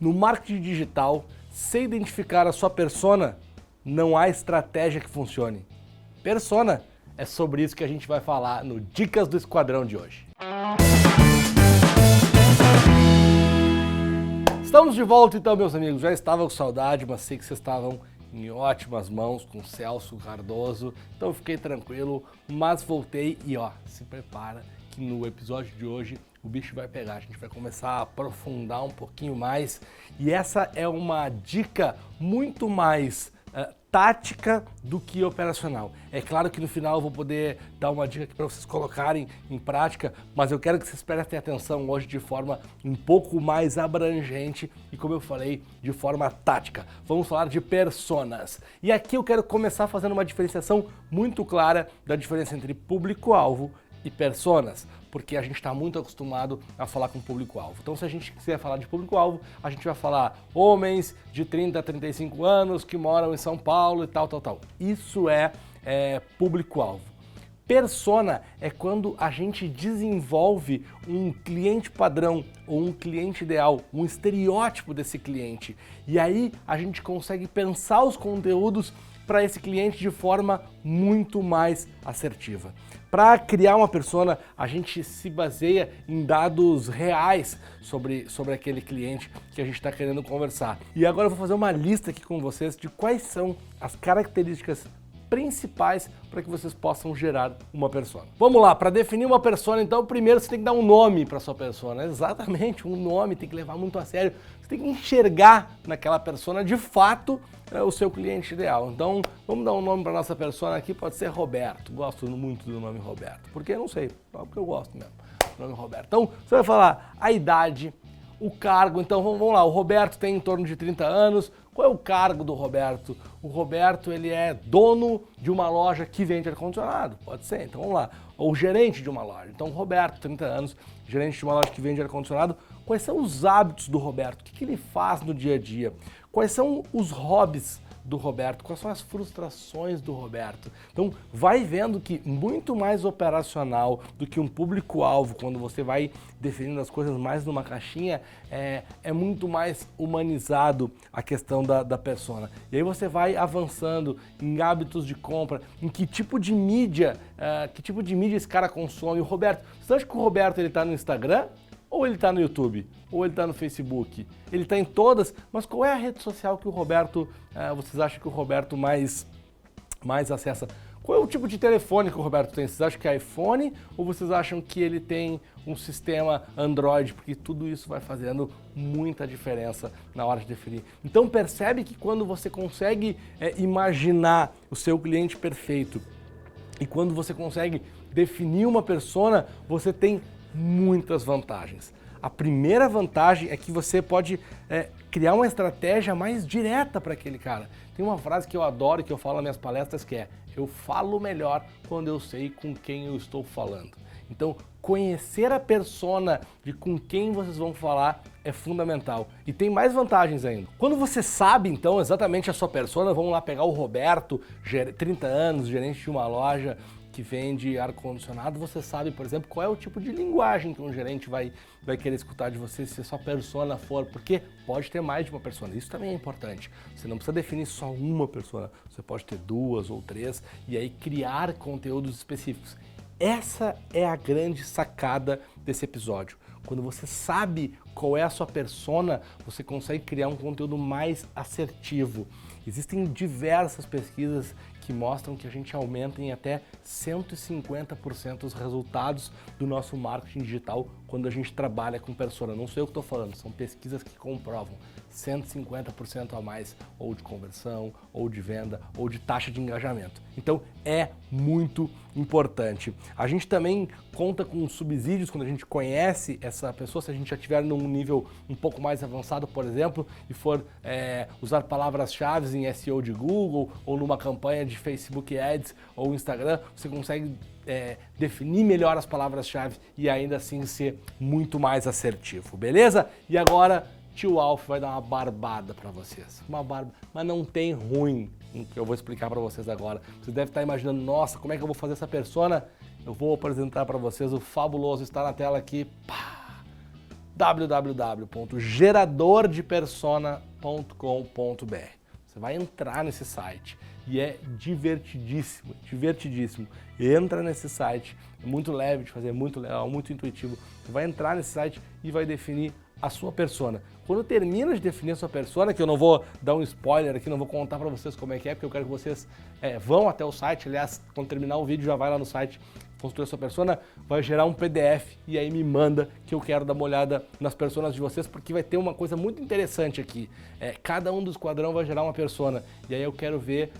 No marketing digital, sem identificar a sua persona, não há estratégia que funcione. Persona, é sobre isso que a gente vai falar no Dicas do Esquadrão de hoje. Estamos de volta então, meus amigos. Já estava com saudade, mas sei que vocês estavam em ótimas mãos com o Celso Cardoso, então eu fiquei tranquilo, mas voltei e se prepara que no episódio de hoje o bicho vai pegar, a gente vai começar a aprofundar um pouquinho mais e essa é uma dica muito mais tática do que operacional. É claro que no final eu vou poder dar uma dica aqui para vocês colocarem em prática, mas eu quero que vocês prestem atenção hoje de forma um pouco mais abrangente e, como eu falei, de forma tática. Vamos falar de personas. E aqui eu quero começar fazendo uma diferenciação muito clara da diferença entre público-alvo e personas, porque a gente está muito acostumado a falar com público-alvo. Então, se a gente quiser falar de público-alvo, a gente vai falar homens de 30 a 35 anos que moram em São Paulo e tal. Isso é público-alvo. Persona é quando a gente desenvolve um cliente padrão ou um cliente ideal, um estereótipo desse cliente. E aí a gente consegue pensar os conteúdos para esse cliente de forma muito mais assertiva. Para criar uma persona, a gente se baseia em dados reais sobre aquele cliente que a gente está querendo conversar. E agora eu vou fazer uma lista aqui com vocês de quais são as características principais para que vocês possam gerar uma persona. Vamos lá, para definir uma persona, então, primeiro você tem que dar um nome para sua persona. Exatamente, um nome, tem que levar muito a sério. Você tem que enxergar naquela persona, de fato, o seu cliente ideal. Então, vamos dar um nome para nossa persona aqui, pode ser Roberto. Gosto muito do nome Roberto, porque não sei, só porque eu gosto mesmo do nome Roberto. Então, você vai falar a idade, o cargo. Então, vamos lá, o Roberto tem em torno de 30 anos. Qual é o cargo do Roberto? O Roberto, ele é dono de uma loja que vende ar-condicionado, pode ser, então vamos lá. Ou gerente de uma loja. Então, Roberto, 30 anos, gerente de uma loja que vende ar-condicionado. Quais são os hábitos do Roberto? O que ele faz no dia a dia? Quais são os hobbies do Roberto? Quais são as frustrações do Roberto? Então, vai vendo que muito mais operacional do que um público-alvo, quando você vai definindo as coisas mais numa caixinha, é muito mais humanizado a questão da persona. E aí você vai avançando em hábitos de compra, em que tipo de mídia esse cara consome. O Roberto, você acha que o Roberto está no Instagram? Ou ele está no YouTube, ou ele está no Facebook, ele está em todas, mas qual é a rede social que o Roberto, vocês acham que o Roberto mais acessa? Qual é o tipo de telefone que o Roberto tem? Vocês acham que é iPhone ou vocês acham que ele tem um sistema Android? Porque tudo isso vai fazendo muita diferença na hora de definir. Então percebe que quando você consegue imaginar o seu cliente perfeito e quando você consegue definir uma persona, você tem muitas vantagens. A primeira vantagem é que você pode criar uma estratégia mais direta para aquele cara. Tem uma frase que eu adoro, que eu falo nas minhas palestras, que é: eu falo melhor quando eu sei com quem eu estou falando. Então, conhecer a persona de com quem vocês vão falar é fundamental. E tem mais vantagens ainda. Quando você sabe, então, exatamente a sua persona, vamos lá pegar o Roberto, 30 anos, gerente de uma loja que vende ar-condicionado, você sabe, por exemplo, qual é o tipo de linguagem que um gerente vai querer escutar de você se a sua persona for, porque pode ter mais de uma persona. Isso também é importante. Você não precisa definir só uma persona, você pode ter 2 ou 3 e aí criar conteúdos específicos. Essa é a grande sacada desse episódio. Quando você sabe qual é a sua persona, você consegue criar um conteúdo mais assertivo. Existem diversas pesquisas que mostram que a gente aumenta em até 150% os resultados do nosso marketing digital quando a gente trabalha com persona. Não sou eu que estou falando, são pesquisas que comprovam 150% a mais ou de conversão, ou de venda, ou de taxa de engajamento. Então é muito importante. A gente também conta com subsídios quando a gente conhece essa pessoa, se a gente já estiver num nível um pouco mais avançado, por exemplo, e for usar palavras-chave em SEO de Google ou numa campanha de Facebook Ads ou Instagram, você consegue definir melhor as palavras-chave e ainda assim ser muito mais assertivo, beleza? E agora, tio Alf vai dar uma barbada para vocês. Uma barba, mas não tem ruim, que eu vou explicar para vocês agora. Você deve estar imaginando, nossa, como é que eu vou fazer essa persona? Eu vou apresentar para vocês o fabuloso, está na tela aqui, pá, www.geradordepersona.com.br. Você vai entrar nesse site e é divertidíssimo, divertidíssimo. Entra nesse site, é muito leve de fazer, muito legal, muito intuitivo. Você vai entrar nesse site e vai definir a sua persona. Quando termina de definir a sua persona, que eu não vou dar um spoiler aqui, não vou contar para vocês como é que é, porque eu quero que vocês vão até o site. Aliás, quando terminar o vídeo, já vai lá no site, construir a sua persona, vai gerar um PDF e aí me manda que eu quero dar uma olhada nas personas de vocês, porque vai ter uma coisa muito interessante aqui. Cada um do esquadrão vai gerar uma persona e aí eu quero ver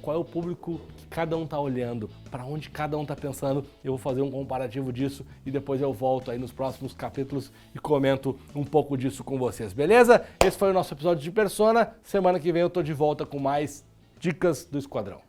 qual é o público que cada um tá olhando, para onde cada um tá pensando. Eu vou fazer um comparativo disso e depois eu volto aí nos próximos capítulos e comento um pouco disso com vocês, beleza? Esse foi o nosso episódio de persona. Semana que vem eu tô de volta com mais dicas do esquadrão.